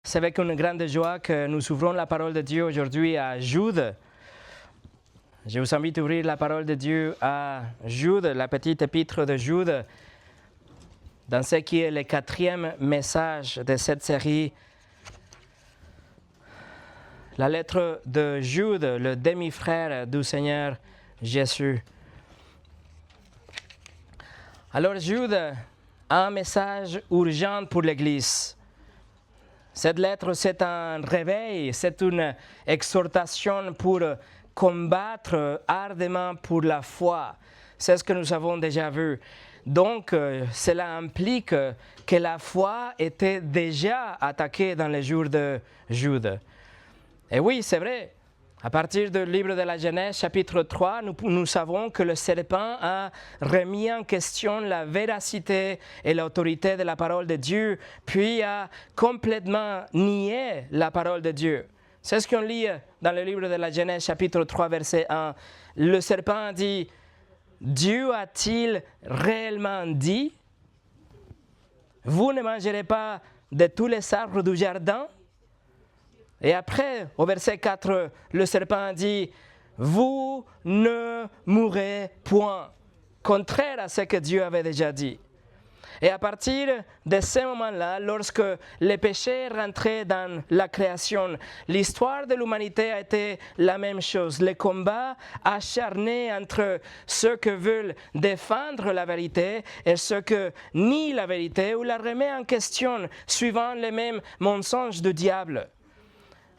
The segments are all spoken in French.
C'est avec une grande joie que nous ouvrons la parole de Dieu aujourd'hui à Jude. Je vous invite à ouvrir la parole de Dieu à Jude, la petite épître de Jude, dans ce qui est le 4e message de cette série. La lettre de Jude, le demi-frère du Seigneur Jésus. Alors Jude a un message urgent pour l'Église. Cette lettre, c'est un réveil, c'est une exhortation pour combattre ardemment pour la foi. C'est ce que nous avons déjà vu. Donc, cela implique que la foi était déjà attaquée dans les jours de Jude. Et oui, c'est vrai. À partir du livre de la Genèse, chapitre 3, nous savons que le serpent a remis en question la véracité et l'autorité de la parole de Dieu, puis a complètement nié la parole de Dieu. C'est ce qu'on lit dans le livre de la Genèse, chapitre 3, verset 1. Le serpent a dit, « Dieu a-t-il réellement dit, vous ne mangerez pas de tous les arbres du jardin ?» Et après, au verset 4, le serpent dit, « Vous ne mourrez point », contraire à ce que Dieu avait déjà dit. Et à partir de ce moment-là, lorsque le péché rentrait dans la création, l'histoire de l'humanité a été la même chose. Le combat acharné entre ceux qui veulent défendre la vérité et ceux qui nient la vérité ou la remettent en question, suivant les mêmes mensonges du diable.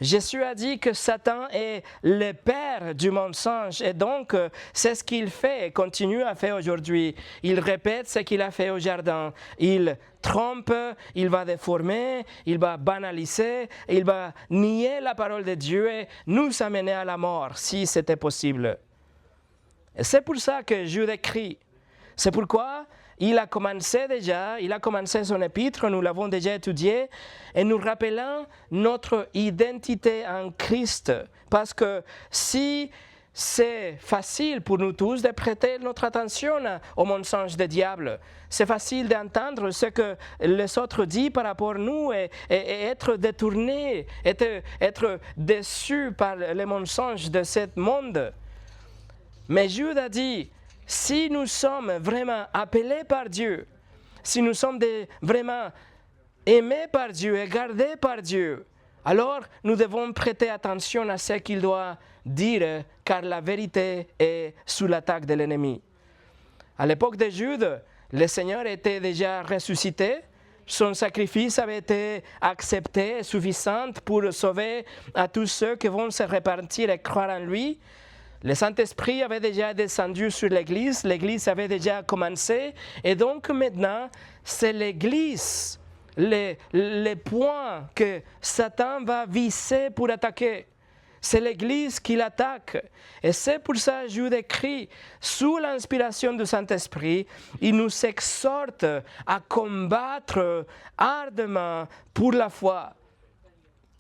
Jésus a dit que Satan est le père du mensonge et donc c'est ce qu'il fait et continue à faire aujourd'hui. Il répète ce qu'il a fait au jardin. Il trompe, il va déformer, il va banaliser, il va nier la parole de Dieu et nous amener à la mort si c'était possible. Et c'est pour ça que Jude écrit. C'est pourquoi il a commencé son épître, nous l'avons déjà étudié, et nous rappelant notre identité en Christ. Parce que si c'est facile pour nous tous de prêter notre attention au mensonge du diable, c'est facile d'entendre ce que les autres disent par rapport à nous et être détourné, être déçu par les mensonges de ce monde. Mais Jude a dit, si nous sommes vraiment appelés par Dieu, si nous sommes vraiment aimés par Dieu et gardés par Dieu, alors nous devons prêter attention à ce qu'il doit dire, car la vérité est sous l'attaque de l'ennemi. À l'époque de Jude, le Seigneur était déjà ressuscité, son sacrifice avait été accepté et suffisant pour sauver à tous ceux qui vont se repentir et croire en lui. Le Saint-Esprit avait déjà descendu sur l'Église, l'Église avait déjà commencé, et donc maintenant, c'est l'Église, les points que Satan va viser pour attaquer. C'est l'Église qui l'attaque. Et c'est pour ça que Jude écrit, sous l'inspiration du Saint-Esprit, il nous exhorte à combattre ardemment pour la foi.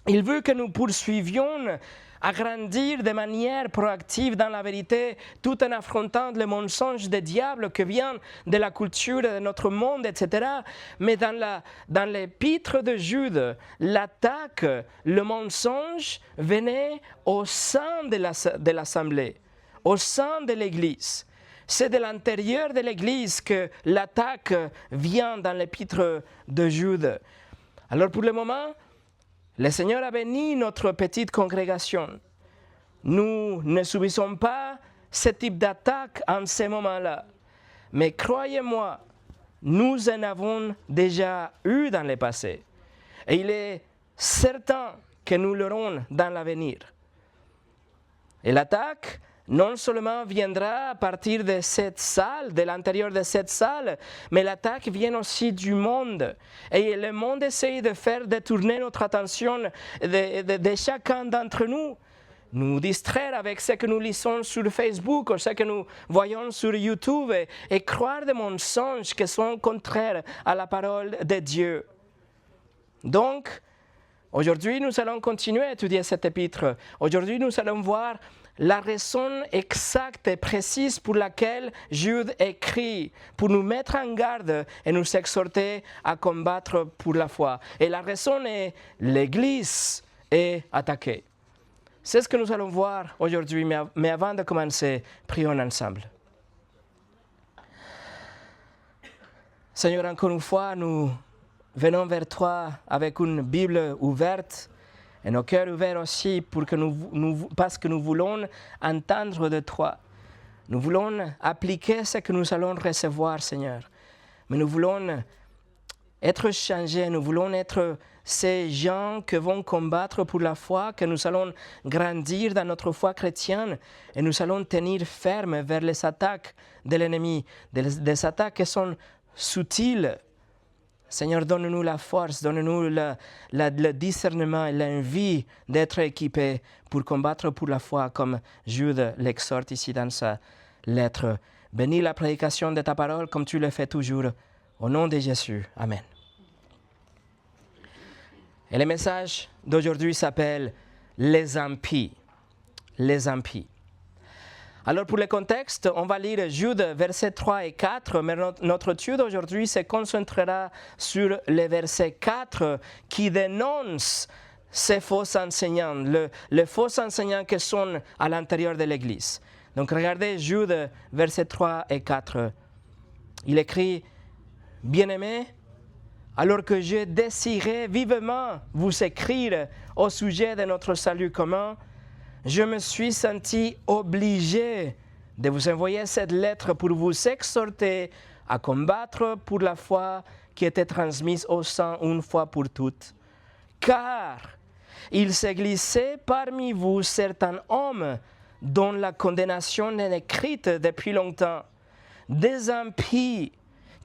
Il veut que nous poursuivions à grandir de manière proactive dans la vérité, tout en affrontant les mensonges des diables qui viennent de la culture de notre monde, etc. Mais dans l'épître de Jude, l'attaque, le mensonge venait au sein de l'assemblée, au sein de l'Église. C'est de l'intérieur de l'Église que l'attaque vient dans l'épître de Jude. Alors pour le moment, le Seigneur a béni notre petite congrégation. Nous ne subissons pas ce type d'attaque en ce moment-là. Mais croyez-moi, nous en avons déjà eu dans le passé. Et il est certain que nous l'aurons dans l'avenir. Et l'attaque, non seulement viendra à partir de cette salle, de l'intérieur de cette salle, mais l'attaque vient aussi du monde. Et le monde essaye de faire détourner notre attention de chacun d'entre nous. Nous distraire avec ce que nous lisons sur Facebook ou ce que nous voyons sur YouTube et croire des mensonges qui sont contraires à la parole de Dieu. Donc, aujourd'hui, nous allons continuer à étudier cet épître. Aujourd'hui, nous allons voir la raison exacte et précise pour laquelle Jude écrit, pour nous mettre en garde et nous exhorter à combattre pour la foi. Et la raison est l'Église est attaquée. C'est ce que nous allons voir aujourd'hui, mais avant de commencer, prions ensemble. Seigneur, encore une fois, nous venons vers toi avec une Bible ouverte et nos cœurs ouverts aussi parce que nous voulons entendre de toi. Nous voulons appliquer ce que nous allons recevoir, Seigneur. Mais nous voulons être changés, nous voulons être ces gens qui vont combattre pour la foi, que nous allons grandir dans notre foi chrétienne et nous allons tenir ferme vers les attaques de l'ennemi, des attaques qui sont subtiles. Seigneur, donne-nous la force, donne-nous le discernement et l'envie d'être équipés pour combattre pour la foi, comme Jude l'exhorte ici dans sa lettre. Bénis la prédication de ta parole comme tu le fais toujours. Au nom de Jésus. Amen. Et le message d'aujourd'hui s'appelle « Les impies ». Les impies. Alors pour le contexte, on va lire Jude, versets 3 et 4, mais notre étude aujourd'hui se concentrera sur le verset 4 qui dénonce ces faux enseignants, les faux enseignants qui sont à l'intérieur de l'Église. Donc regardez Jude, versets 3 et 4. Il écrit « Bien-aimés, alors que je désirais vivement vous écrire au sujet de notre salut commun, je me suis senti obligé de vous envoyer cette lettre pour vous exhorter à combattre pour la foi qui était transmise au sang une fois pour toutes. Car il s'est glissé parmi vous certains hommes dont la condamnation est écrite depuis longtemps, des impies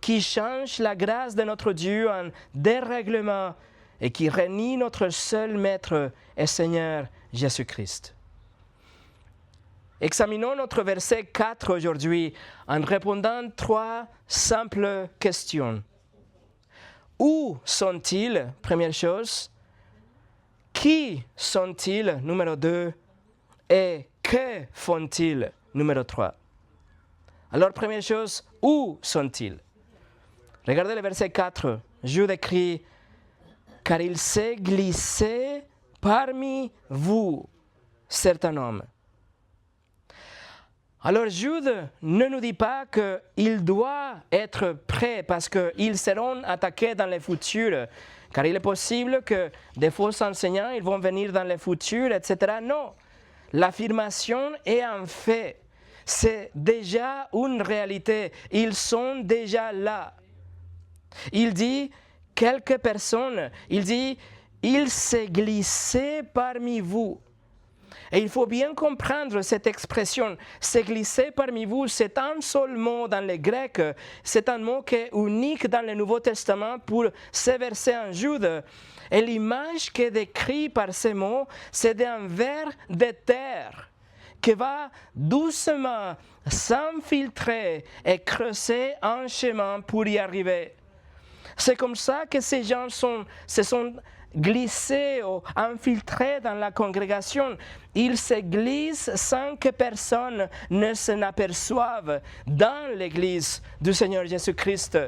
qui changent la grâce de notre Dieu en dérèglement et qui renient notre seul Maître et Seigneur Jésus-Christ. Examinons notre verset 4 aujourd'hui en répondant 3 simples questions. Où sont-ils, première chose? Qui sont-ils, numéro 2? Et que font-ils, numéro 3? Alors, première chose, où sont-ils? Regardez le verset 4. Jude écrit « Car il s'est glissé parmi vous, certains hommes. » Alors Jude ne nous dit pas qu'il doit être prêt parce qu'ils seront attaqués dans le futur, car il est possible que des faux enseignants ils vont venir dans le futur, etc. Non, l'affirmation est un fait. C'est déjà une réalité. Ils sont déjà là. Il dit quelques personnes, il dit il s'est glissé parmi vous. Et il faut bien comprendre cette expression. Se glisser parmi vous, c'est un seul mot dans le grec. C'est un mot qui est unique dans le Nouveau Testament pour ces versets en Jude. Et l'image qui est décrite par ces mots, c'est d'un ver de terre qui va doucement s'infiltrer et creuser un chemin pour y arriver. C'est comme ça que ces gens se sont glissés ou infiltrés dans la congrégation. Ils se glissent sans que personne ne s'en aperçoive dans l'Église du Seigneur Jésus-Christ.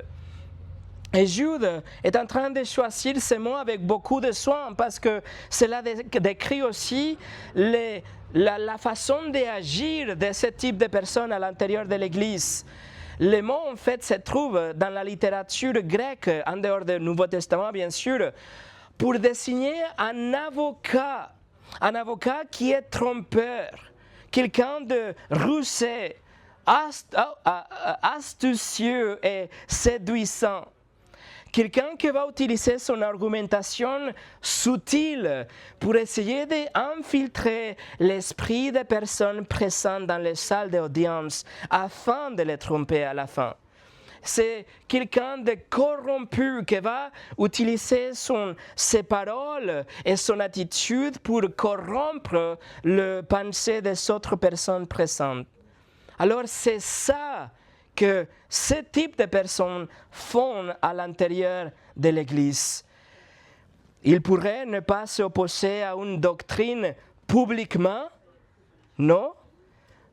Et Jude est en train de choisir ces mots avec beaucoup de soin parce que cela décrit aussi la façon d'agir de ce type de personnes à l'intérieur de l'Église. Le mot, en fait, se trouve dans la littérature grecque, en dehors du Nouveau Testament, bien sûr, pour désigner un avocat qui est trompeur, quelqu'un de rusé, astucieux et séduisant. Quelqu'un qui va utiliser son argumentation subtile pour essayer d'infiltrer l'esprit des personnes présentes dans les salles d'audience afin de les tromper à la fin. C'est quelqu'un de corrompu qui va utiliser ses paroles et son attitude pour corrompre le pensée des autres personnes présentes. Alors c'est ça que ce type de personnes font à l'intérieur de l'Église. Ils pourraient ne pas s'opposer à une doctrine publiquement, non,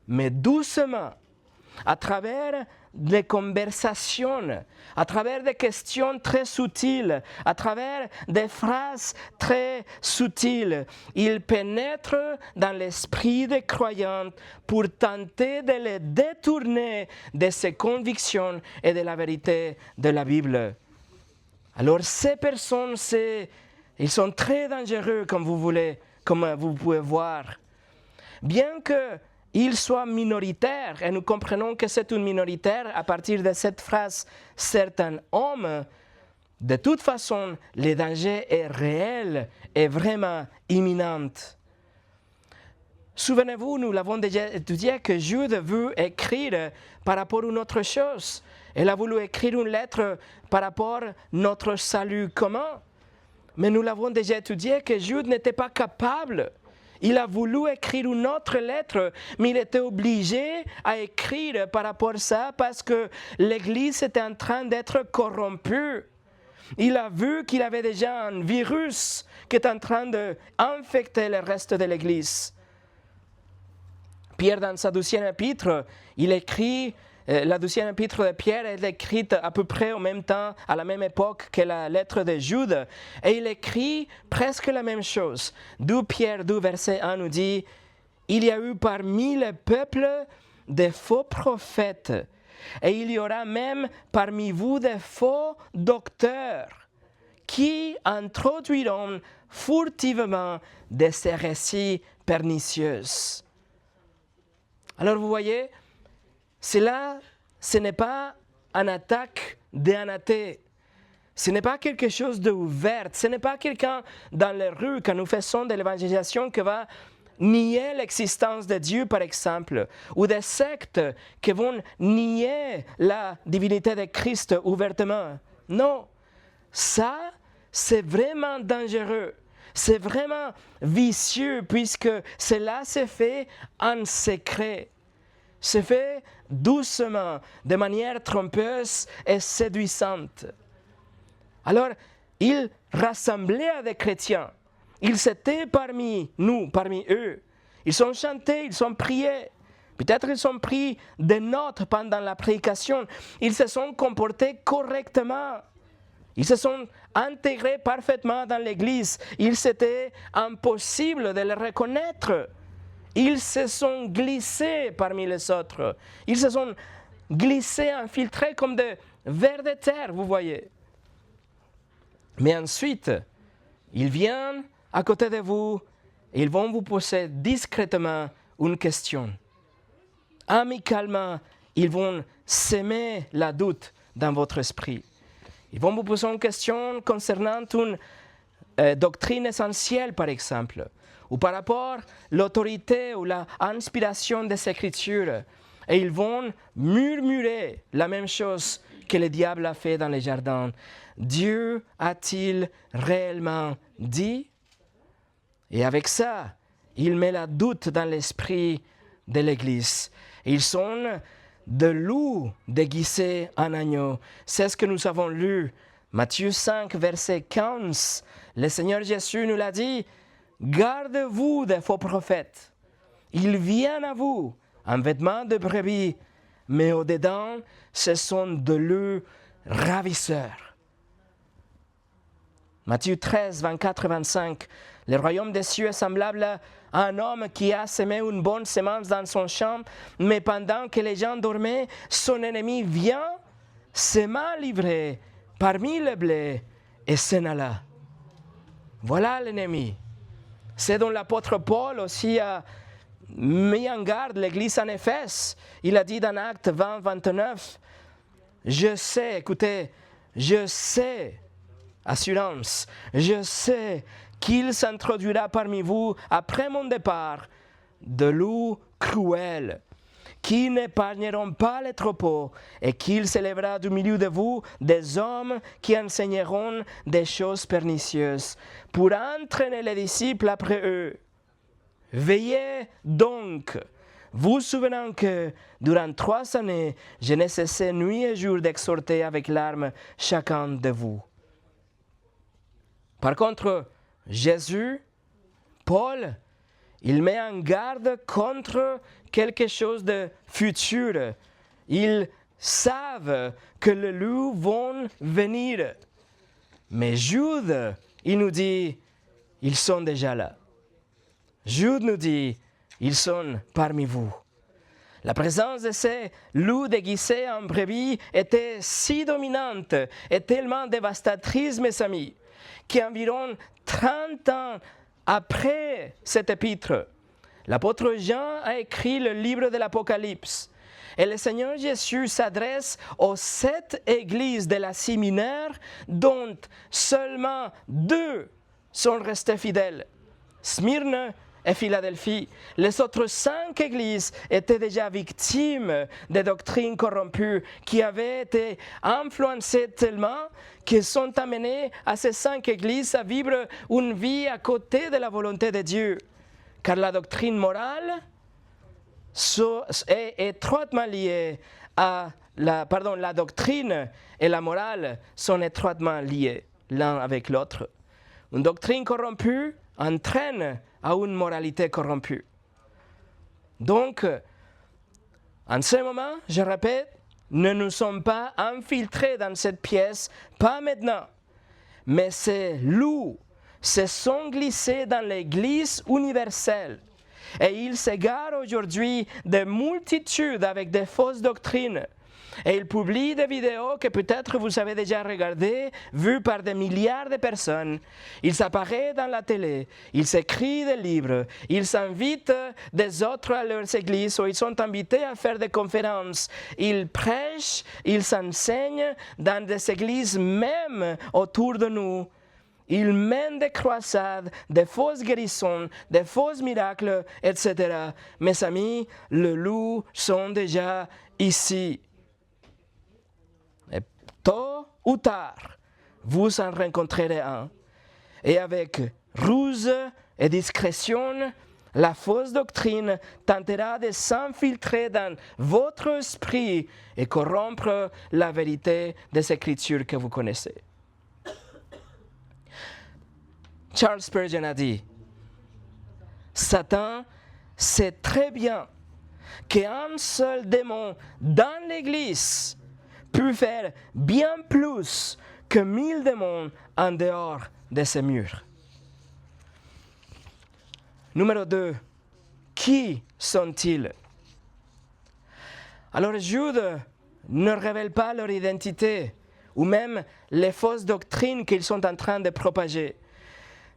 mais doucement, à travers des conversations, à travers des questions très subtiles, à travers des phrases très subtiles. Il pénètre dans l'esprit des croyants pour tenter de les détourner de ses convictions et de la vérité de la Bible. Alors ces personnes, ils sont très dangereux comme vous pouvez voir. Bien qu'ils soient minoritaires, et nous comprenons que c'est une minoritaire à partir de cette phrase « certains hommes », de toute façon, le danger est réel et vraiment imminent. Souvenez-vous, nous l'avons déjà étudié, que Jude veut écrire par rapport à une autre chose. Elle a voulu écrire une lettre par rapport à notre salut commun. Mais nous l'avons déjà étudié que Jude n'était pas capable. Il a voulu écrire une autre lettre, mais il était obligé à écrire par rapport à ça parce que l'Église était en train d'être corrompue. Il a vu qu'il avait déjà un virus qui est en train d'infecter le reste de l'Église. Pierre, dans sa 12e épître, il écrit, la 12e épître de Pierre est écrite à peu près en même temps, à la même époque que la lettre de Jude, et il écrit presque la même chose. 2 Pierre 2, verset 1 nous dit « Il y a eu parmi le peuple des faux prophètes, et il y aura même parmi vous des faux docteurs qui introduiront furtivement de ces récits pernicieux. » Alors vous voyez, cela, ce n'est pas une attaque d'un athée. Ce n'est pas quelque chose d'ouvert. Ce n'est pas quelqu'un dans les rues, quand nous faisons de l'évangélisation, qui va nier l'existence de Dieu, par exemple, ou des sectes qui vont nier la divinité de Christ ouvertement. Non, ça, c'est vraiment dangereux. C'est vraiment vicieux puisque cela se fait en secret. Se fait doucement, de manière trompeuse et séduisante. Alors, il rassemblait des chrétiens. Ils étaient parmi nous, parmi eux. Ils ont chanté, ils ont prié. Peut-être ils ont pris des notes pendant la prédication. Ils se sont comportés correctement. Ils se sont intégrés parfaitement dans l'Église. Il c'était impossible de les reconnaître. Ils se sont glissés parmi les autres. Ils se sont glissés, infiltrés comme des vers de terre, vous voyez. Mais ensuite, ils viennent à côté de vous et ils vont vous poser discrètement une question. Amicalement, ils vont semer la doute dans votre esprit. Ils vont vous poser une question concernant une doctrine essentielle, par exemple, ou par rapport à l'autorité ou l'inspiration des Écritures. Et ils vont murmurer la même chose que le diable a fait dans les jardins. Dieu a-t-il réellement dit? Et avec ça, il met la doute dans l'esprit de l'Église. Ils sont de loups déguisés en agneaux. C'est ce que nous avons lu. Matthieu 5, verset 15. Le Seigneur Jésus nous l'a dit, « Gardez-vous des faux prophètes. Ils viennent à vous en vêtements de brebis, mais au-dedans, ce sont de loups ravisseurs. » Matthieu 13, 24 et 25. Le royaume des cieux est semblable à un homme qui a semé une bonne semence dans son champ, mais pendant que les gens dormaient, son ennemi vient, sema livré parmi le blé et s'en alla. Voilà l'ennemi. C'est dont l'apôtre Paul aussi a mis en garde l'église en Éphèse. Il a dit dans Actes 20, 29, « Je sais, écoutez, je sais, assurance, je sais qu'il s'introduira parmi vous après mon départ de loups cruels, qui n'épargneront pas les troupeaux, et qu'il s'élèvera du milieu de vous des hommes qui enseigneront des choses pernicieuses, pour entraîner les disciples après eux. Veillez donc, vous souvenant que durant 3 années, je n'ai cessé nuit et jour d'exhorter avec larmes chacun de vous. » Par contre, Jésus, Paul, Il met en garde contre quelque chose de futur. Ils savent que les loups vont venir. Mais Jude, il nous dit, ils sont déjà là. Jude nous dit, ils sont parmi vous. La présence de ces loups déguisés en brebis était si dominante et tellement dévastatrice, mes amis, qu'environ 30 ans après cet épître, l'apôtre Jean a écrit le livre de l'Apocalypse. Et le Seigneur Jésus s'adresse aux 7 églises de l'Asie mineure, dont seulement 2 sont restées fidèles, Smyrne et Philadelphie. Les autres 5 églises étaient déjà victimes des doctrines corrompues qui avaient été influencées tellement qu'elles sont amenées à ces 5 églises à vivre une vie à côté de la volonté de Dieu. Car la doctrine morale est étroitement liée à la doctrine et la morale sont étroitement liées l'un avec l'autre. Une doctrine corrompue entraîne à une moralité corrompue. Donc, en ce moment, je répète, ne nous sommes pas infiltrés dans cette pièce, pas maintenant. Mais ces loups se sont glissés dans l'Église universelle. Et ils s'égarent aujourd'hui de multitudes avec des fausses doctrines. Et ils publient des vidéos que peut-être vous avez déjà regardées, vues par des milliards de personnes. Ils apparaissent dans la télé, ils écrivent des livres, ils invitent des autres à leurs églises ou ils sont invités à faire des conférences. Ils prêchent, ils enseignent dans des églises même autour de nous. Ils mènent des croisades, des fausses guérisons, des faux miracles, etc. Mes amis, les loups sont déjà ici. Et tôt ou tard, vous en rencontrerez un. Et avec ruse et discrétion, la fausse doctrine tentera de s'infiltrer dans votre esprit et corrompre la vérité des Écritures que vous connaissez. Charles Spurgeon a dit, Satan sait très bien qu'un seul démon dans l'Église peut faire bien plus que 1000 démons en dehors de ces murs. Numéro 2, qui sont-ils? Alors Jude ne révèle pas leur identité ou même les fausses doctrines qu'ils sont en train de propager.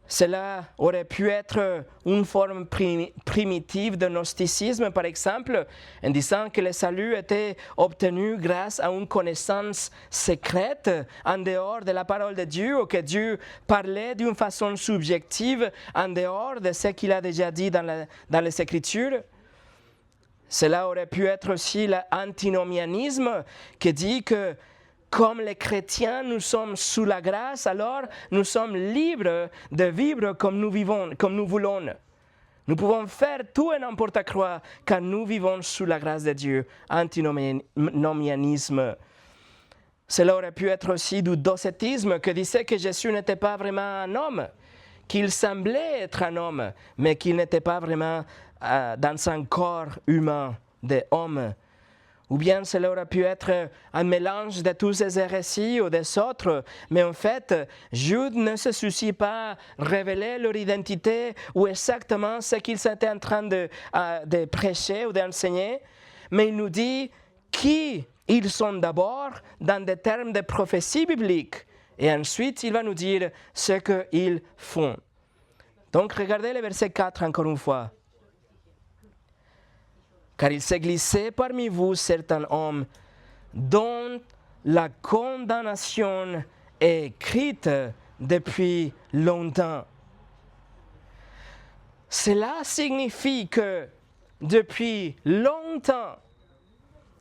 Cela aurait pu être une forme primitive de gnosticisme, par exemple, en disant que le salut était obtenu grâce à une connaissance secrète en dehors de la parole de Dieu, ou que Dieu parlait d'une façon subjective en dehors de ce qu'il a déjà dit dans les Écritures. Cela aurait pu être aussi l'antinomianisme qui dit que comme les chrétiens, nous sommes sous la grâce, alors nous sommes libres de vivre comme nous vivons, comme nous voulons. Nous pouvons faire tout et n'importe quoi car nous vivons sous la grâce de Dieu. Antinomianisme. Cela aurait pu être aussi du docétisme qui disait que Jésus n'était pas vraiment un homme, qu'il semblait être un homme, mais qu'il n'était pas vraiment dans un corps humain d'homme. Ou bien cela aurait pu être un mélange de tous ces hérésies ou des autres, mais en fait, Jude ne se soucie pas de révéler leur identité ou exactement ce qu'ils étaient en train de prêcher ou d'enseigner, mais il nous dit qui ils sont d'abord dans des termes de prophétie biblique, et ensuite il va nous dire ce qu'ils font. Donc regardez le verset 4 encore une fois. Car il s'est glissé parmi vous certains hommes dont la condamnation est écrite depuis longtemps. Cela signifie que depuis longtemps,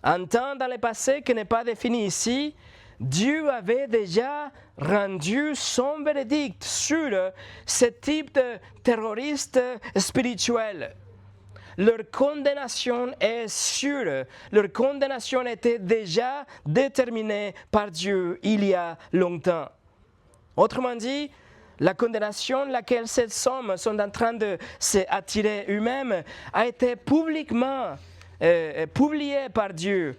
un temps dans le passé qui n'est pas défini ici, Dieu avait déjà rendu son verdict sur ce type de terroristes spirituels. Leur condamnation est sûre. Leur condamnation était déjà déterminée par Dieu il y a longtemps. Autrement dit, La condamnation laquelle ces hommes sont en train de s'attirer eux-mêmes a été publiquement publiée par Dieu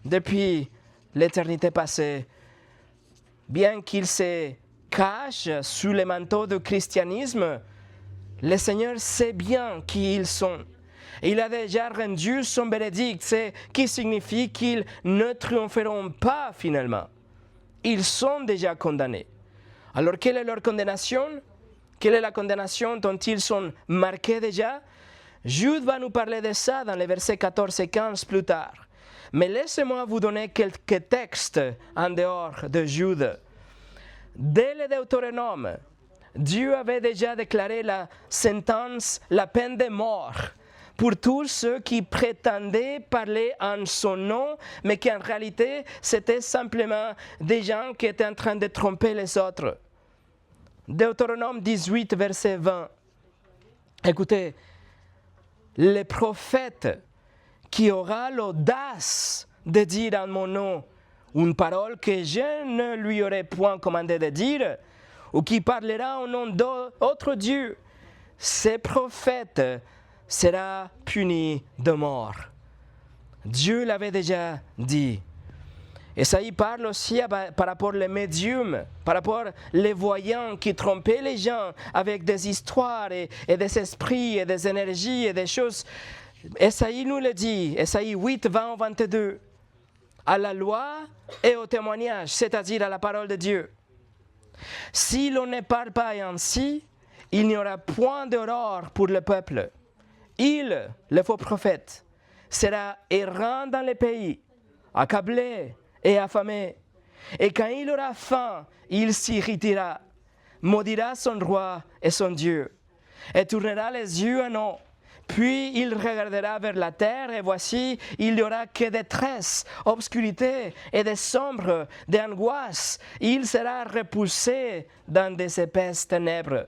depuis l'éternité passée. Bien qu'ils se cachent sous le manteau du christianisme, le Seigneur sait bien qui ils sont. Il a déjà rendu son verdict, ce qui signifie qu'ils ne triompheront pas finalement. Ils sont déjà condamnés. Alors, quelle est leur condamnation? Quelle est la condamnation dont ils sont marqués déjà? Jude va nous parler de ça dans les versets 14 et 15 plus tard. Mais laissez-moi vous donner quelques textes en dehors de Jude. Dès le Deutéronome, Dieu avait déjà déclaré la sentence, la peine de mort pour tous ceux qui prétendaient parler en son nom, mais qui en réalité, c'était simplement des gens qui étaient en train de tromper les autres. Deutéronome 18, verset 20. Écoutez, le prophète qui aura l'audace de dire en mon nom une parole que je ne lui aurais point commandé de dire, ou qui parlera au nom d'autre Dieu, ce prophète sera puni de mort. Dieu l'avait déjà dit. Et ça y parle aussi par rapport aux médiums, par rapport aux voyants qui trompaient les gens avec des histoires et des esprits et des énergies et des choses. Esaïe nous le dit, Esaïe 8, 20, 22. À la loi et au témoignage, c'est-à-dire à la parole de Dieu. Si l'on ne parle pas ainsi, il n'y aura point d'aurore pour le peuple. Il, le faux prophète, sera errant dans les pays, accablé et affamé. Et quand il aura faim, il s'irritera, maudira son roi et son Dieu, et tournera les yeux en haut. Puis il regardera vers la terre, et voici, il n'y aura que détresse, obscurité et des sombres, des angoisses. Il sera repoussé dans des épaisses ténèbres.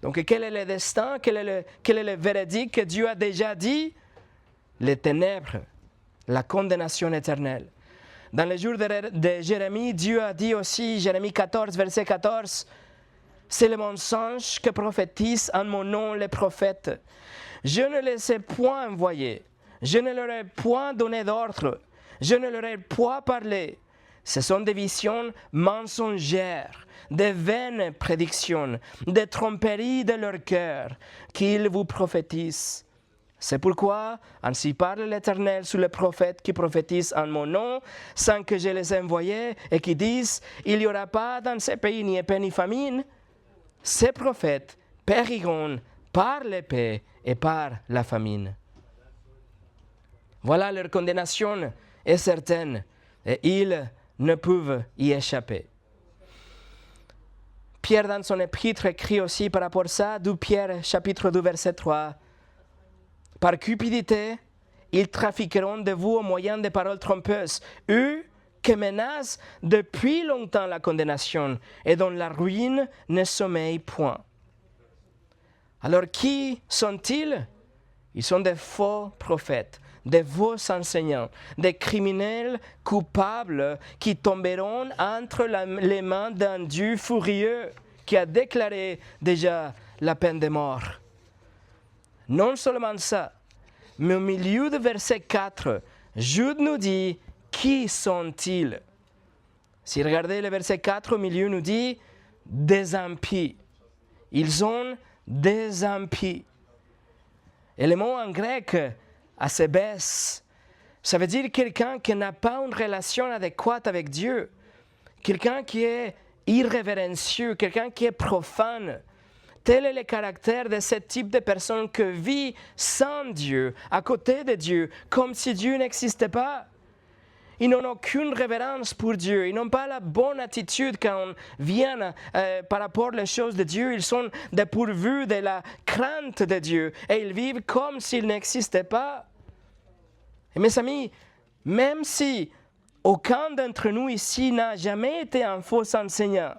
Donc, quel est le destin, quel est le verdict que Dieu a déjà dit? Les ténèbres, la condamnation éternelle. Dans les jours de Jérémie, Dieu a dit aussi, Jérémie 14, verset 14, « C'est le mensonge que prophétisent en mon nom les prophètes. Je ne les ai point envoyés, je ne leur ai point donné d'ordre, je ne leur ai point parlé. Ce sont des visions mensongères, des vaines prédictions, des tromperies de leur cœur qu'ils vous prophétisent. C'est pourquoi, ainsi parle l'Éternel sur les prophètes qui prophétisent en mon nom, sans que je les ai envoyés, et qui disent, il n'y aura pas dans ces pays ni épée ni famine. Ces prophètes périront par l'épée et par la famine. » Voilà, leur condamnation est certaine, et ils ne peuvent y échapper. Pierre, dans son épître, écrit aussi par rapport à ça, 2 Pierre, chapitre 2, verset 3. « Par cupidité, ils trafiqueront de vous au moyen de paroles trompeuses, eux qui menacent depuis longtemps la condamnation et dont la ruine ne sommeille point. » Alors, qui sont-ils? Ils sont des faux prophètes, des faux enseignants, des criminels coupables qui tomberont entre les mains d'un Dieu furieux qui a déclaré déjà la peine de mort. Non seulement ça, mais au milieu du verset 4, Jude nous dit qui sont-ils? Si regardez le verset 4 au milieu, nous dit des impies. Ils ont des impies. Et le mot en grec, asebes, ça veut dire quelqu'un qui n'a pas une relation adéquate avec Dieu, quelqu'un qui est irrévérencieux, quelqu'un qui est profane. Tel est le caractère de ce type de personne qui vit sans Dieu, à côté de Dieu, comme si Dieu n'existait pas. Ils n'ont aucune révérence pour Dieu. Ils n'ont pas la bonne attitude quand on vient par rapport aux choses de Dieu. Ils sont dépourvus de la crainte de Dieu et ils vivent comme s'il n'existait pas. Et mes amis, même si aucun d'entre nous ici n'a jamais été un faux enseignant,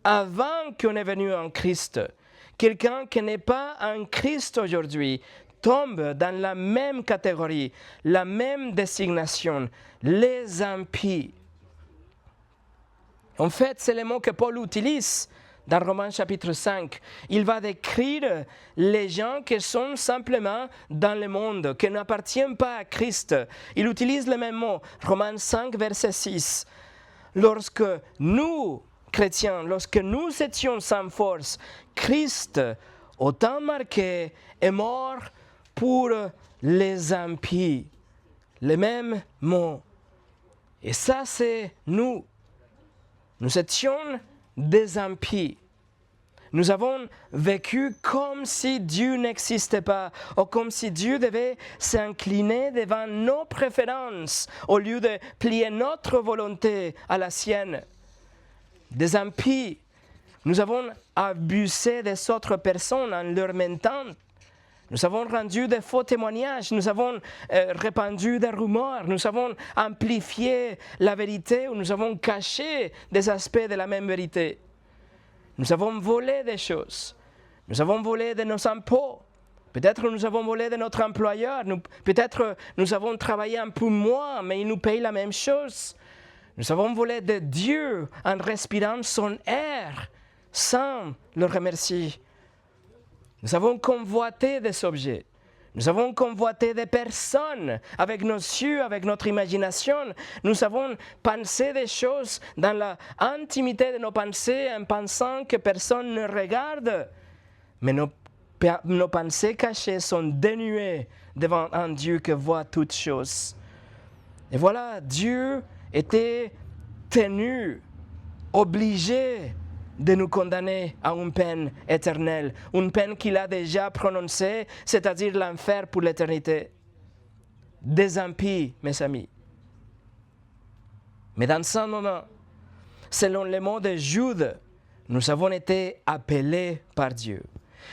avant qu'on est venu en Christ, quelqu'un qui n'est pas en Christ aujourd'hui tombe dans la même catégorie, la même désignation, les impies. En fait, c'est le mot que Paul utilise dans Romains chapitre 5. Il va décrire les gens qui sont simplement dans le monde, qui n'appartiennent pas à Christ. Il utilise le même mot, Romains 5, verset 6. Lorsque nous, chrétiens, lorsque nous étions sans force, Christ, au temps marqué, est mort pour les impies. Le même mot. Et ça, c'est nous. Nous étions des impies. Nous avons vécu comme si Dieu n'existait pas, ou comme si Dieu devait s'incliner devant nos préférences au lieu de plier notre volonté à la sienne. Des impies. Nous avons abusé des autres personnes en leur mentant. Nous avons rendu de faux témoignages, nous avons répandu des rumeurs, nous avons amplifié la vérité ou nous avons caché des aspects de la même vérité. Nous avons volé des choses, nous avons volé de nos impôts, peut-être nous avons volé de notre employeur, peut-être nous avons travaillé un peu moins mais il nous paye la même chose. Nous avons volé de Dieu en respirant son air sans le remercier. Nous avons convoité des objets. Nous avons convoité des personnes avec nos yeux, avec notre imagination. Nous avons pensé des choses dans l'intimité de nos pensées en pensant que personne ne regarde. Mais nos pensées cachées sont dénuées devant un Dieu qui voit toutes choses. Et voilà, Dieu était tenu, obligé de nous condamner à une peine éternelle, une peine qu'il a déjà prononcée, c'est-à-dire l'enfer pour l'éternité. Des impies, mes amis. Mais dans ce moment, selon les mots de Jude, nous avons été appelés par Dieu.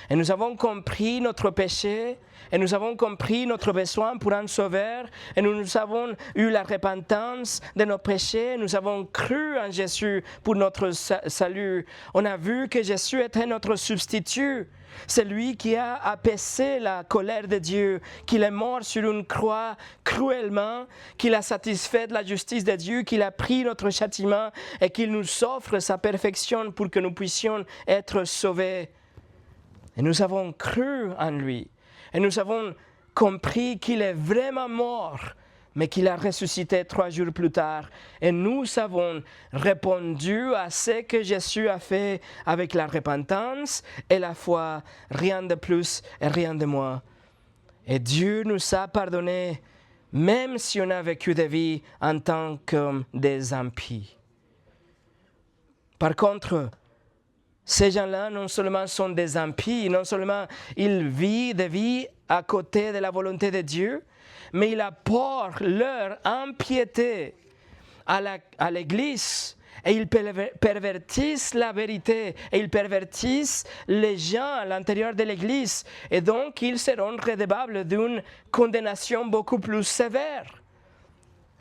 Et nous avons compris notre péché, et nous avons compris notre besoin pour un sauveur, et nous avons eu la repentance de nos péchés, nous avons cru en Jésus pour notre salut. On a vu que Jésus était notre substitut. C'est lui qui a apaisé la colère de Dieu, qu'il est mort sur une croix cruellement, qu'il a satisfait de la justice de Dieu, qu'il a pris notre châtiment et qu'il nous offre sa perfection pour que nous puissions être sauvés. Et nous avons cru en lui. Et nous avons compris qu'il est vraiment mort, mais qu'il a ressuscité 3 jours plus tard. Et nous avons répondu à ce que Jésus a fait avec la repentance et la foi. Rien de plus et rien de moins. Et Dieu nous a pardonné, même si on a vécu des vies en tant que des impies. Par contre, ces gens-là, non seulement sont des impies, non seulement ils vivent des vies à côté de la volonté de Dieu, mais ils apportent leur impiété à l'Église et ils pervertissent la vérité et ils pervertissent les gens à l'intérieur de l'Église. Et donc, ils seront redevables d'une condamnation beaucoup plus sévère.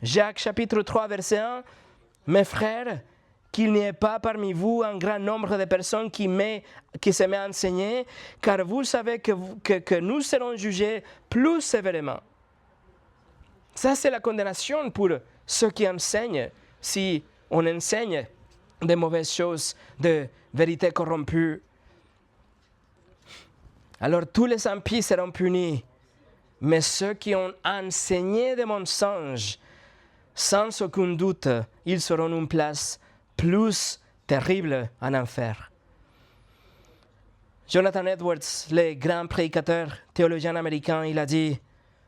Jacques chapitre 3, verset 1, « Mes frères, qu'il n'y ait pas parmi vous un grand nombre de personnes qui se met à enseigner, car vous savez que nous serons jugés plus sévèrement. » Ça, c'est la condamnation pour ceux qui enseignent, si on enseigne des mauvaises choses, de vérité corrompue. Alors, tous les impies seront punis, mais ceux qui ont enseigné des mensonges, sans aucun doute, ils seront une place plus terrible en enfer. Jonathan Edwards, le grand prédicateur théologien américain, il a dit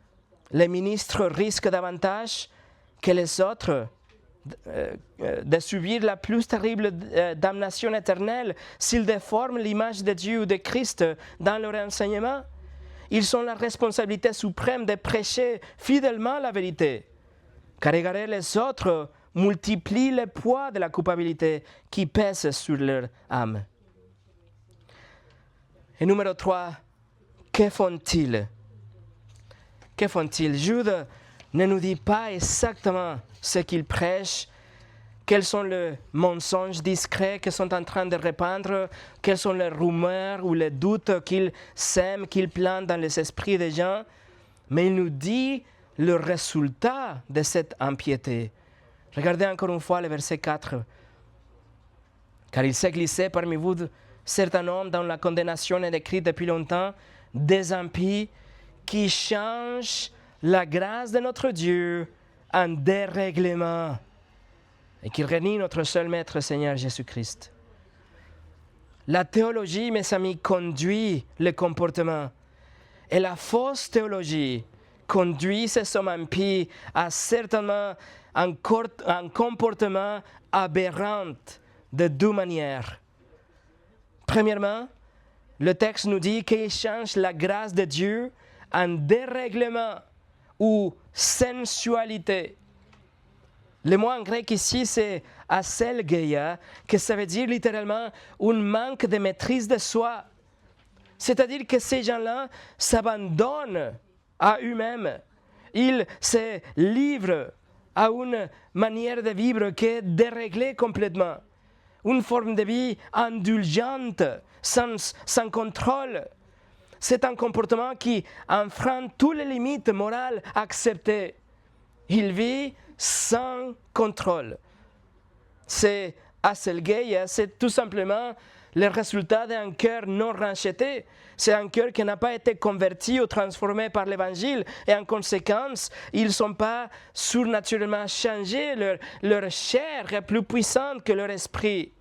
« Les ministres risquent davantage que les autres de subir la plus terrible damnation éternelle s'ils déforment l'image de Dieu ou de Christ dans leur enseignement. Ils ont la responsabilité suprême de prêcher fidèlement la vérité, car égarer les autres multiplie le poids de la culpabilité qui pèse sur leur âme. » Et numéro 3, que font-ils? Que font-ils? Jude ne nous dit pas exactement ce qu'ils prêchent, quels sont les mensonges discrets qu'ils sont en train de répandre, quelles sont les rumeurs ou les doutes qu'ils sèment, qu'ils plantent dans les esprits des gens, mais il nous dit le résultat de cette impiété. Regardez encore une fois le verset 4. Car il s'est glissé parmi vous certains hommes dont la condamnation est écrite depuis longtemps, des impies qui changent la grâce de notre Dieu en dérèglement et qui renient notre seul Maître Seigneur Jésus-Christ. La théologie, mes amis, conduit le comportement. Et la fausse théologie conduit ces hommes impies à certainement un comportement aberrant de deux manières. Premièrement, le texte nous dit qu'il change la grâce de Dieu en dérèglement ou sensualité. Le mot en grec ici, c'est aselgeia, que ça veut dire littéralement un manque de maîtrise de soi. C'est-à-dire que ces gens-là s'abandonnent à eux-mêmes. Ils se livrent à une manière de vivre qui est déréglée complètement. Une forme de vie indulgente, sans contrôle. C'est un comportement qui enfreint toutes les limites morales acceptées. Il vit sans contrôle. C'est aselgeia, c'est tout simplement le résultat d'un cœur non racheté. C'est un cœur qui n'a pas été converti ou transformé par l'Évangile. Et en conséquence, ils ne sont pas surnaturellement changés. Leur chair est plus puissante que leur esprit.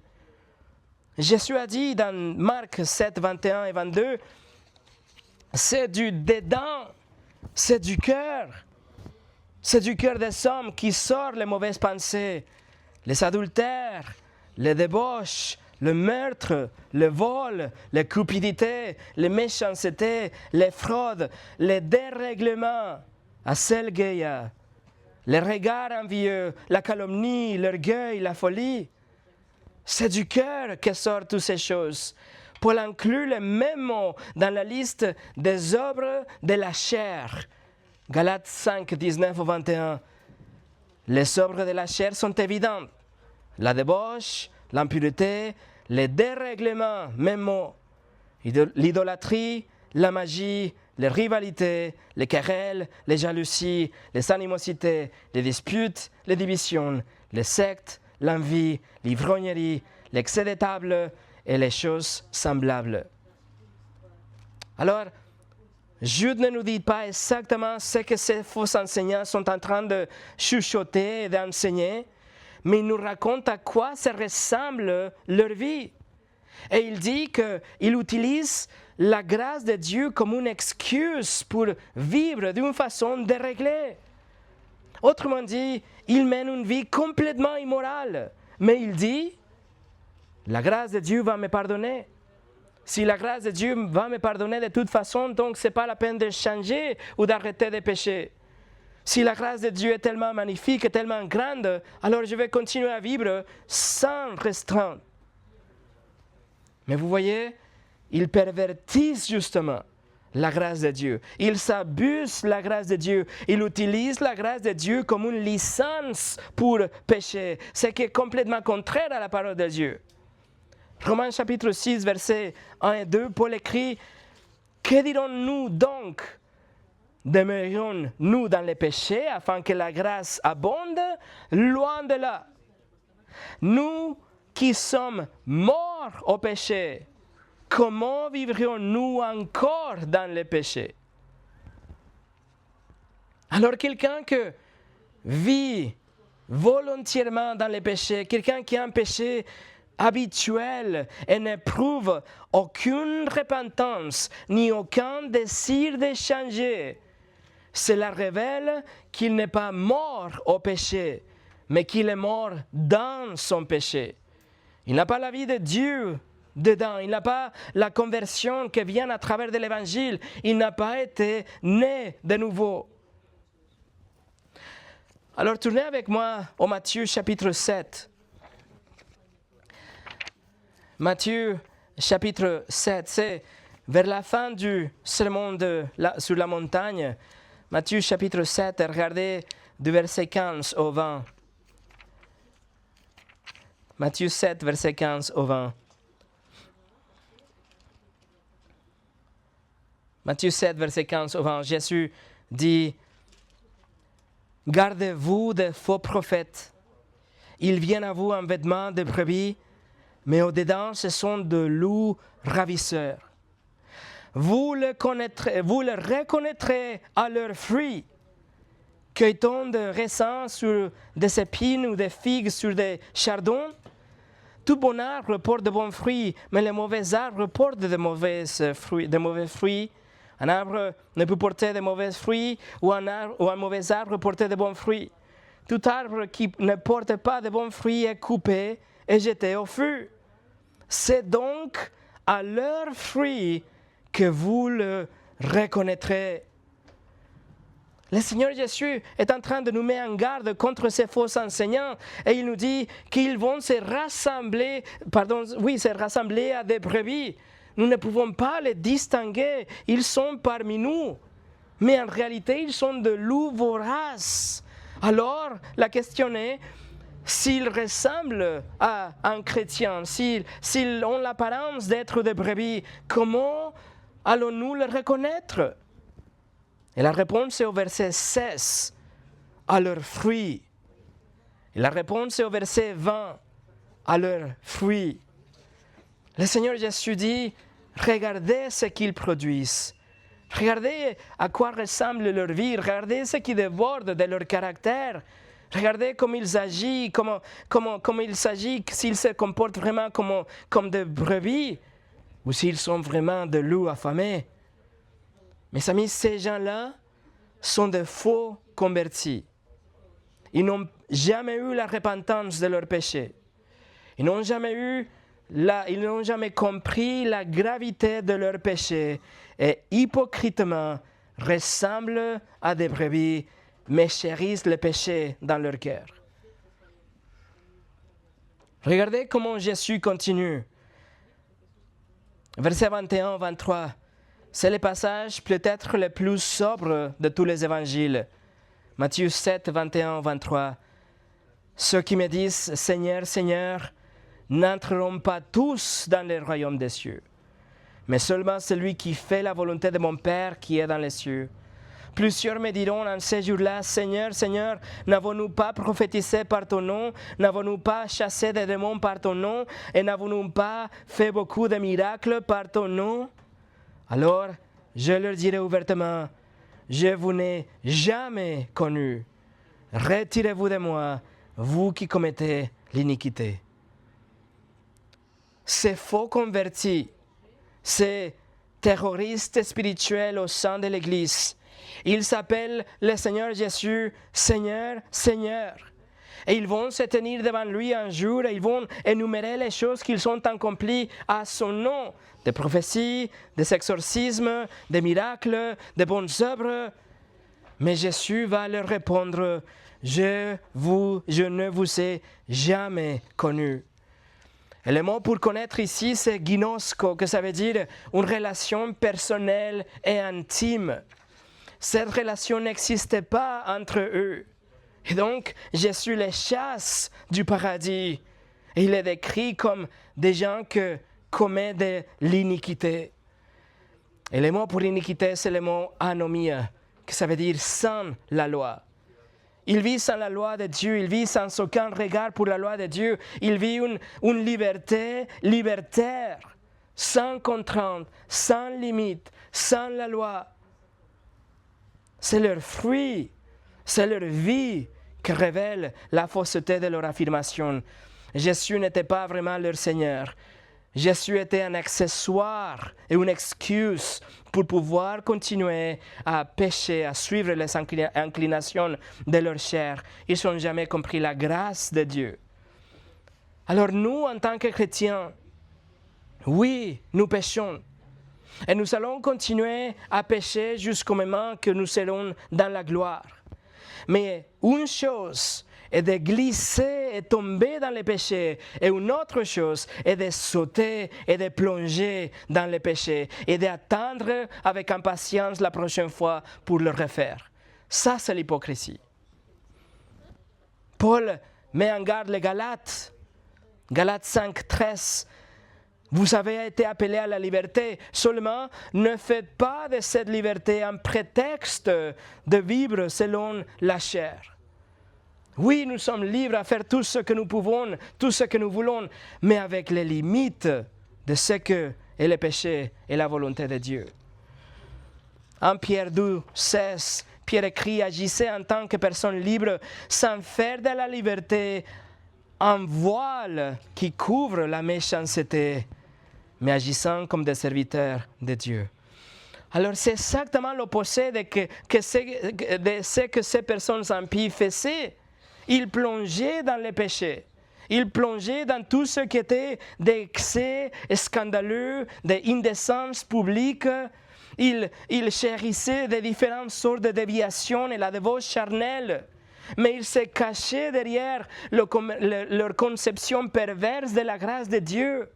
Jésus a dit dans Marc 7, 21 et 22, c'est du dedans, c'est du cœur. C'est du cœur des hommes qui sortent les mauvaises pensées, les adultères, les débauches, le meurtre, le vol, la cupidité, les méchancetés, les fraudes, les dérèglements, aselgeia, les regards envieux, la calomnie, l'orgueil, la folie. C'est du cœur que sortent toutes ces choses. Paul inclut le même mot dans la liste des œuvres de la chair. Galates 5, 19 au 21. Les œuvres de la chair sont évidentes. La débauche, l'impureté, les dérèglements, même mot. L'idolâtrie, la magie, les rivalités, les querelles, les jalousies, les animosités, les disputes, les divisions, les sectes, l'envie, l'ivrognerie, l'excès de table et les choses semblables. Alors, Jude ne nous dit pas exactement ce que ces faux enseignants sont en train de chuchoter et d'enseigner, mais il nous raconte à quoi ça ressemble leur vie. Et il dit qu'il utilise la grâce de Dieu comme une excuse pour vivre d'une façon déréglée. Autrement dit, il mène une vie complètement immorale, mais il dit, la grâce de Dieu va me pardonner. Si la grâce de Dieu va me pardonner de toute façon, donc ce n'est pas la peine de changer ou d'arrêter de pécher. Si la grâce de Dieu est tellement magnifique et tellement grande, alors je vais continuer à vivre sans restreinte. Mais vous voyez, ils pervertissent justement la grâce de Dieu. Ils s'abusent de la grâce de Dieu. Ils utilisent la grâce de Dieu comme une licence pour pécher, ce qui est complètement contraire à la parole de Dieu. Romains chapitre 6, versets 1 et 2, Paul écrit « Que dirons-nous donc? Demeurions-nous dans les péchés afin que la grâce abonde? Loin de là. Nous qui sommes morts au péché, comment vivrions-nous encore dans le péché? » Alors quelqu'un qui vit volontairement dans le péché, quelqu'un qui a un péché habituel et n'éprouve aucune repentance ni aucun désir de changer, cela révèle qu'il n'est pas mort au péché, mais qu'il est mort dans son péché. Il n'a pas la vie de Dieu dedans, il n'a pas la conversion qui vient à travers de l'Évangile, il n'a pas été né de nouveau. Alors tournez avec moi au Matthieu chapitre 7. Matthieu chapitre 7, c'est vers la fin du sermon sur la montagne. Matthieu chapitre 7, regardez du verset 15 au 20. Matthieu 7, verset 15 au 20. Matthieu 7, verset 15 au 20. Jésus dit « Gardez-vous des faux prophètes. Ils viennent à vous en vêtements de brebis, mais au-dedans, ce sont de loups ravisseurs. Vous le reconnaîtrez à leurs fruits. Cueille-t-on de raisins sur des épines ou des figues sur des chardons? Tout bon arbre porte de bons fruits, mais les mauvais arbres portent de mauvais fruits. Un arbre ne peut porter de mauvais fruits ou un mauvais arbre porter de bons fruits. Tout arbre qui ne porte pas de bons fruits est coupé et jeté au feu. C'est donc à leurs fruits que vous le reconnaîtrez. Le Seigneur Jésus est en train de nous mettre en garde contre ces faux enseignants et il nous dit qu'ils vont se rassembler à des brebis. Nous ne pouvons pas les distinguer, ils sont parmi nous, mais en réalité ils sont de loups voraces. Alors la question est, s'ils ressemblent à un chrétien, s'ils ont l'apparence d'être des brebis, comment allons-nous les reconnaître? Et la réponse est au verset 16, à leurs fruits. Et la réponse est au verset 20, à leurs fruits. Le Seigneur Jésus dit, regardez ce qu'ils produisent. Regardez à quoi ressemble leur vie. Regardez ce qui déborde de leur caractère. Regardez comment ils agissent, comment il s'agit, s'ils se comportent vraiment comme des brebis ou s'ils sont vraiment des loups affamés. Mes amis, ces gens-là sont des faux convertis. Ils n'ont jamais eu la repentance de leurs péchés. Ils n'ont jamais compris la gravité de leurs péchés et hypocritement ressemblent à des brebis, mais chérissent le péché dans leur cœur. Regardez comment Jésus continue. Versets 21-23. C'est le passage peut-être le plus sobre de tous les évangiles. Matthieu 7, 21-23. Ceux qui me disent « Seigneur, Seigneur » n'entreront pas tous dans le royaume des cieux, mais seulement celui qui fait la volonté de mon Père qui est dans les cieux. Plusieurs me diront en ces jours-là, Seigneur, Seigneur, n'avons-nous pas prophétisé par ton nom? N'avons-nous pas chassé des démons par ton nom? Et n'avons-nous pas fait beaucoup de miracles par ton nom? Alors, je leur dirai ouvertement, je vous n'ai jamais connu. Retirez-vous de moi, vous qui commettez l'iniquité. Ces faux convertis, ces terroristes spirituels au sein de l'Église, ils s'appellent le Seigneur Jésus, Seigneur, Seigneur. Et ils vont se tenir devant lui un jour et ils vont énumérer les choses qu'ils ont accomplies à son nom. Des prophéties, des exorcismes, des miracles, des bonnes œuvres. Mais Jésus va leur répondre, je ne vous ai jamais connu. Et le mot pour connaître ici, c'est ginosko, que ça veut dire une relation personnelle et intime. Cette relation n'existait pas entre eux. Et donc, Jésus les chasse du paradis. Et il les décrit comme des gens qui commettent de l'iniquité. Et le mot pour iniquité, c'est le mot anomia, que ça veut dire sans la loi. Il vit sans la loi de Dieu, il vit sans aucun regard pour la loi de Dieu. Il vit une liberté libertaire, sans contrainte, sans limite, sans la loi. C'est leur fruit, c'est leur vie qui révèle la fausseté de leur affirmation. Jésus n'était pas vraiment leur Seigneur. Jésus était un accessoire et une excuse pour pouvoir continuer à pécher, à suivre les inclinations de leur chair. Ils n'ont jamais compris la grâce de Dieu. Alors nous, en tant que chrétiens, oui, nous péchons. Et nous allons continuer à pécher jusqu'au moment que nous serons dans la gloire. Mais une chose est de glisser et tomber dans le péché, et une autre chose est de sauter et de plonger dans le péché et d'attendre avec impatience la prochaine fois pour le refaire. Ça, c'est l'hypocrisie. Paul met en garde les Galates. Galates 5, 13. Vous avez été appelés à la liberté, seulement ne faites pas de cette liberté un prétexte de vivre selon la chair. Oui, nous sommes libres à faire tout ce que nous pouvons, tout ce que nous voulons, mais avec les limites de ce que est le péché et la volonté de Dieu. En Pierre 2, 16, Pierre écrit, agissez en tant que personne libre, sans faire de la liberté un voile qui couvre la méchanceté, mais agissant comme des serviteurs de Dieu. Alors c'est exactement l'opposé de ce que ces personnes impies faisaient. Ils plongeaient dans le péché. Ils plongeaient dans tout ce qui était d'excès scandaleux, d'indécence publique. Ils chérissaient de différentes sortes de déviations et la débauche charnelle. Mais ils se cachaient derrière leur conception perverse de la grâce de Dieu.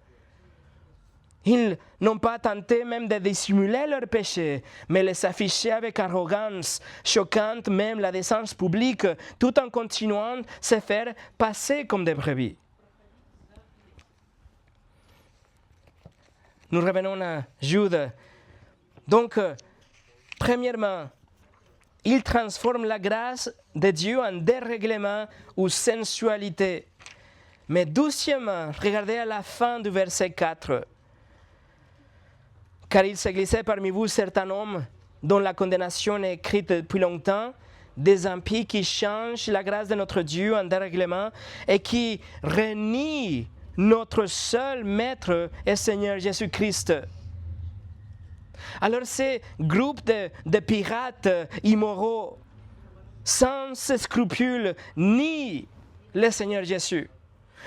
Ils n'ont pas tenté même de dissimuler leur péché, mais les affichaient avec arrogance, choquante même la décence publique, tout en continuant de se faire passer comme des brebis. Nous revenons à Jude. Donc, premièrement, il transforme la grâce de Dieu en dérèglement ou sensualité. Mais deuxièmement, regardez à la fin du verset 4. Car il s'est glissé parmi vous certains hommes dont la condamnation est écrite depuis longtemps, des impies qui changent la grâce de notre Dieu en dérèglement et qui renient notre seul Maître et Seigneur Jésus-Christ. Alors ces groupes de pirates immoraux, sans scrupules, nient le Seigneur Jésus.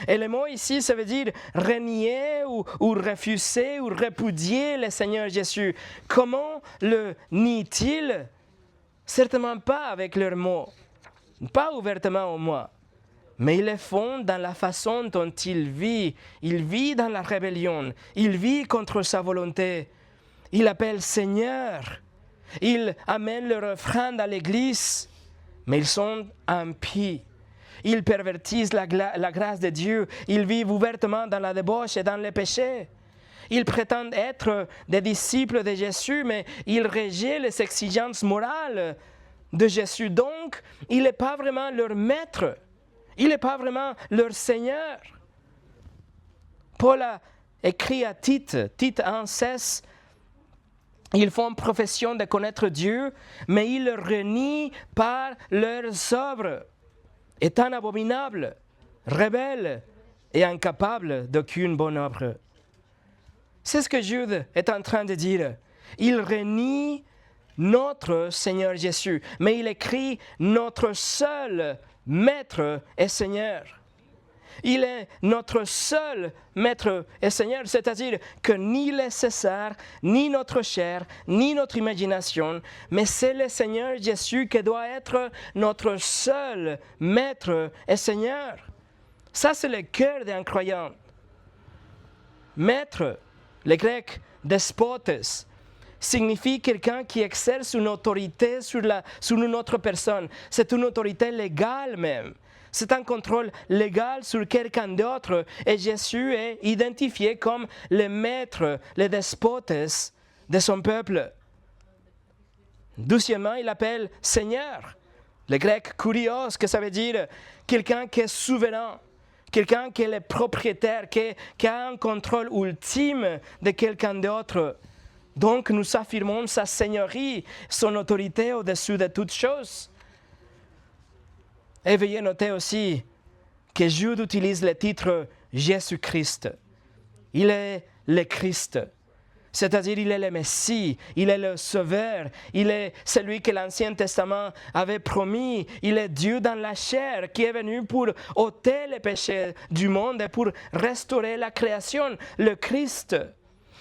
Et le mot ici, ça veut dire renier ou refuser ou répudier le Seigneur Jésus. Comment le nient-ils? Certainement pas avec leurs mots, pas ouvertement au moins, mais ils le font dans la façon dont il vit. Il vit dans la rébellion, il vit contre sa volonté. Il appelle Seigneur, il amène leur offrande à l'église, mais ils sont impies. Ils pervertissent la grâce de Dieu. Ils vivent ouvertement dans la débauche et dans le péché. Ils prétendent être des disciples de Jésus, mais ils rejettent les exigences morales de Jésus. Donc, il n'est pas vraiment leur maître. Il n'est pas vraiment leur Seigneur. Paul a écrit à Tite 1,16, ils font profession de connaître Dieu, mais ils le renient par leurs œuvres, étant abominables, rebelles et incapables d'aucune bonne œuvre. C'est ce que Jude est en train de dire. Il renie notre Seigneur Jésus, mais il écrit notre seul Maître et Seigneur. Il est notre seul Maître et Seigneur, c'est-à-dire que ni les César, ni notre chair, ni notre imagination, mais c'est le Seigneur Jésus qui doit être notre seul Maître et Seigneur. Ça, c'est le cœur d'un croyant. Maître, le grec despotes, signifie quelqu'un qui exerce une autorité sur notre personne. C'est une autorité légale même. C'est un contrôle légal sur quelqu'un d'autre et Jésus est identifié comme le maître, le despote de son peuple. Deuxièmement, il appelle Seigneur, le grec kurios, que ça veut dire quelqu'un qui est souverain, quelqu'un qui est le propriétaire, qui a un contrôle ultime de quelqu'un d'autre. Donc nous affirmons sa seigneurie, son autorité au-dessus de toutes choses. Et veuillez noter aussi que Jude utilise le titre Jésus-Christ. Il est le Christ, c'est-à-dire il est le Messie, il est le Sauveur, il est celui que l'Ancien Testament avait promis, il est Dieu dans la chair qui est venu pour ôter les péchés du monde et pour restaurer la création, le Christ.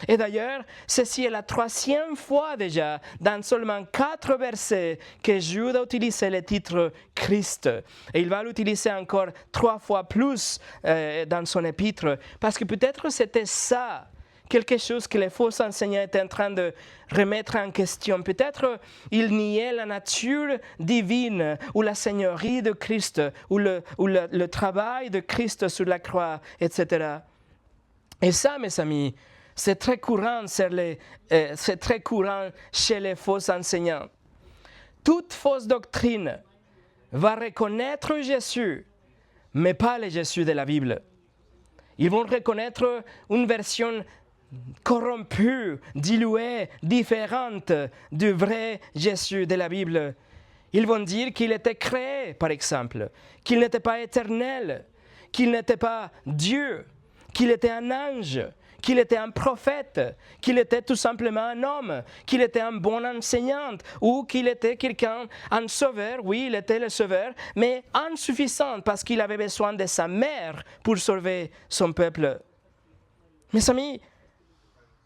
Et d'ailleurs, ceci est la 3e fois déjà, dans seulement 4 versets, que Jude a utilisé le titre Christ. Et il va l'utiliser encore 3 fois plus dans son épître, parce que peut-être c'était ça, quelque chose que les faux enseignants étaient en train de remettre en question. Peut-être ils niaient la nature divine, ou la seigneurie de Christ, ou le travail de Christ sur la croix, etc. Et ça, mes amis, c'est très courant chez les faux enseignants. Toute fausse doctrine va reconnaître Jésus, mais pas le Jésus de la Bible. Ils vont reconnaître une version corrompue, diluée, différente du vrai Jésus de la Bible. Ils vont dire qu'il était créé, par exemple, qu'il n'était pas éternel, qu'il n'était pas Dieu, qu'il était un ange, qu'il était un prophète, qu'il était tout simplement un homme, qu'il était un bon enseignant ou qu'il était quelqu'un, un sauveur. Oui, il était le sauveur, mais insuffisant parce qu'il avait besoin de sa mère pour sauver son peuple. Mes amis,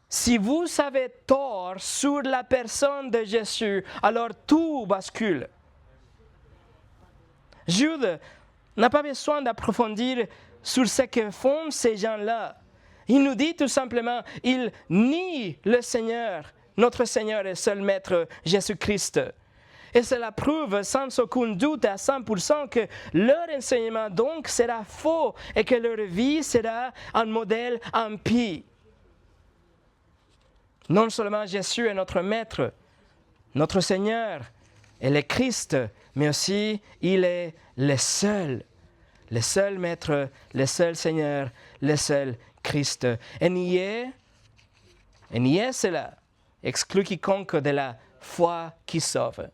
si vous avez tort sur la personne de Jésus, alors tout bascule. Jude n'a pas besoin d'approfondir sur ce que font ces gens-là. Il nous dit tout simplement, ils nient le Seigneur, notre Seigneur et seul Maître Jésus-Christ. Et cela prouve sans aucun doute à 100% que leur enseignement donc sera faux et que leur vie sera un modèle impie. Non seulement Jésus est notre Maître, notre Seigneur et le Christ, mais aussi il est le seul Maître, le seul Seigneur, le seul Christ. Et nier cela exclut quiconque de la foi qui sauve.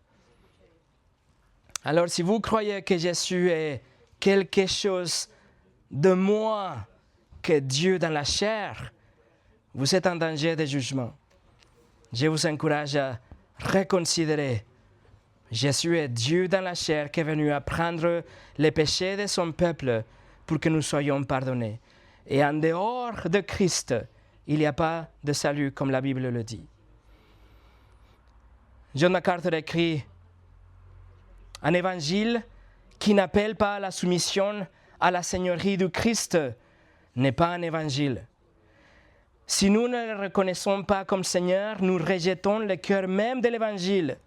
Alors si vous croyez que Jésus est quelque chose de moins que Dieu dans la chair, vous êtes en danger de jugement. Je vous encourage à reconsidérer. Jésus est Dieu dans la chair qui est venu apprendre les péchés de son peuple pour que nous soyons pardonnés. Et en dehors de Christ, il n'y a pas de salut comme la Bible le dit. John MacArthur écrit « Un évangile qui n'appelle pas à la soumission à la seigneurie du Christ n'est pas un évangile. Si nous ne le reconnaissons pas comme Seigneur, nous rejetons le cœur même de l'Évangile.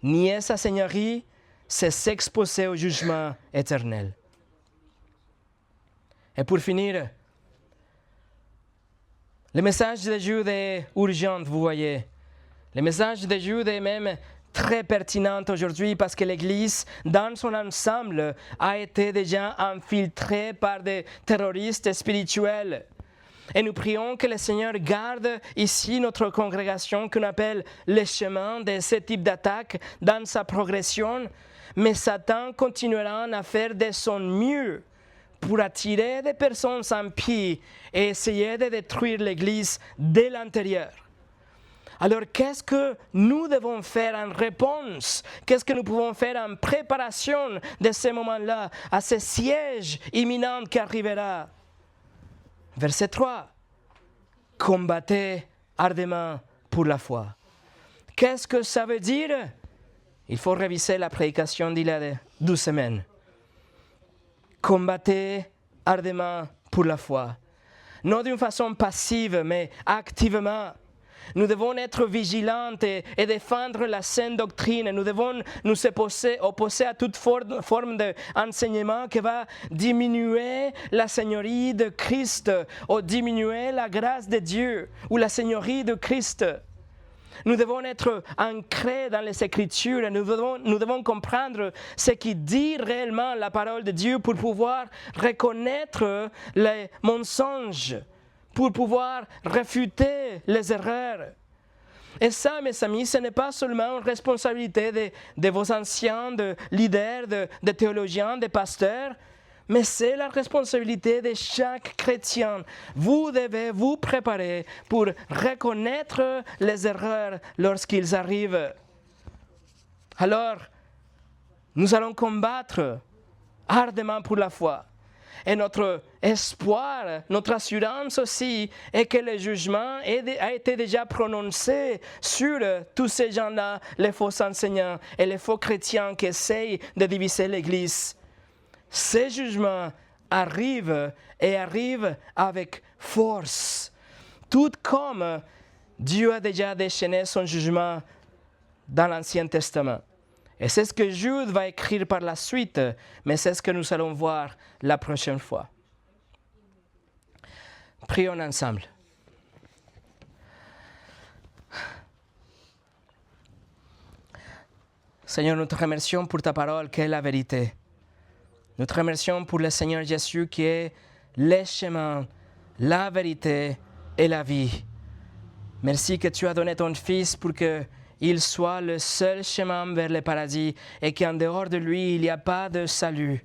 Nier sa Seigneurie, c'est s'exposer au jugement éternel. » Et pour finir, le message de Jude est urgent, vous voyez. Le message de Jude est même très pertinent aujourd'hui parce que l'Église, dans son ensemble, a été déjà infiltrée par des terroristes spirituels. Et nous prions que le Seigneur garde ici notre congrégation qu'on appelle le chemin de ce type d'attaque dans sa progression. Mais Satan continuera à faire de son mieux pour attirer des personnes impies et essayer de détruire l'Église de l'intérieur. Alors, qu'est-ce que nous devons faire en réponse? Qu'est-ce que nous pouvons faire en préparation de ce moment-là, à ce siège imminent qui arrivera? Verset 3. Combattez ardemment pour la foi. Qu'est-ce que ça veut dire? Il faut réviser la prédication d'il y a 12 semaines. Combattez ardemment pour la foi. Non d'une façon passive, mais activement. Nous devons être vigilants et défendre la saine doctrine. Nous devons nous opposer à toute forme d'enseignement qui va diminuer la seigneurie de Christ ou diminuer la grâce de Dieu ou la seigneurie de Christ. Nous devons être ancrés dans les Écritures. Nous devons comprendre ce qui dit réellement la parole de Dieu pour pouvoir reconnaître les mensonges, pour pouvoir réfuter les erreurs. Et ça, mes amis, ce n'est pas seulement une responsabilité de vos anciens, de leaders, de théologiens, de pasteurs, mais c'est la responsabilité de chaque chrétien. Vous devez vous préparer pour reconnaître les erreurs lorsqu'ils arrivent. Alors, nous allons combattre ardemment pour la foi. Et notre espoir, notre assurance aussi, est que le jugement a été déjà prononcé sur tous ces gens-là, les faux enseignants et les faux chrétiens qui essayent de diviser l'Église. Ces jugements arrivent et arrivent avec force, tout comme Dieu a déjà déchaîné son jugement dans l'Ancien Testament. Et c'est ce que Jude va écrire par la suite, mais c'est ce que nous allons voir la prochaine fois. Prions ensemble. Seigneur, nous te remercions pour ta parole qui est la vérité. Nous te remercions pour le Seigneur Jésus qui est le chemin, la vérité et la vie. Merci que tu as donné ton Fils pour qu'il soit le seul chemin vers le paradis et qu'en dehors de lui, il n'y a pas de salut.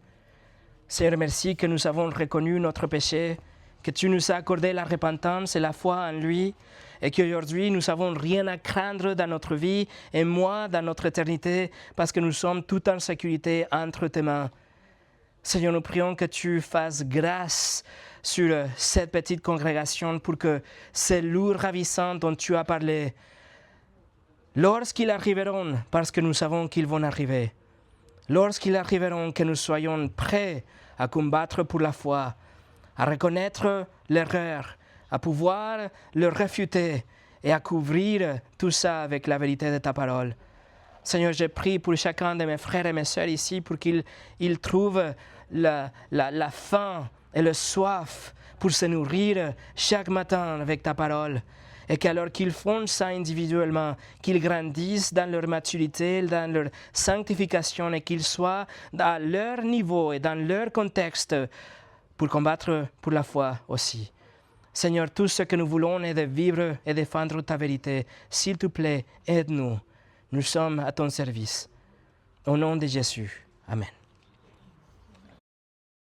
Seigneur, merci que nous avons reconnu notre péché, que tu nous as accordé la repentance et la foi en lui, et qu'aujourd'hui nous n'avons rien à craindre dans notre vie et moi dans notre éternité, parce que nous sommes tout en sécurité entre tes mains. Seigneur, nous prions que tu fasses grâce sur cette petite congrégation pour que ces loups ravissants dont tu as parlé, lorsqu'ils arriveront, parce que nous savons qu'ils vont arriver, lorsqu'ils arriveront, que nous soyons prêts à combattre pour la foi, à reconnaître l'erreur, à pouvoir le réfuter et à couvrir tout ça avec la vérité de ta parole. Seigneur, je prie pour chacun de mes frères et mes sœurs ici pour qu'ils trouvent la faim et le soif pour se nourrir chaque matin avec ta parole. Et qu'alors qu'ils font ça individuellement, qu'ils grandissent dans leur maturité, dans leur sanctification et qu'ils soient à leur niveau et dans leur contexte pour combattre pour la foi aussi. Seigneur, tout ce que nous voulons est de vivre et défendre ta vérité. S'il te plaît, aide-nous. Nous sommes à ton service. Au nom de Jésus. Amen.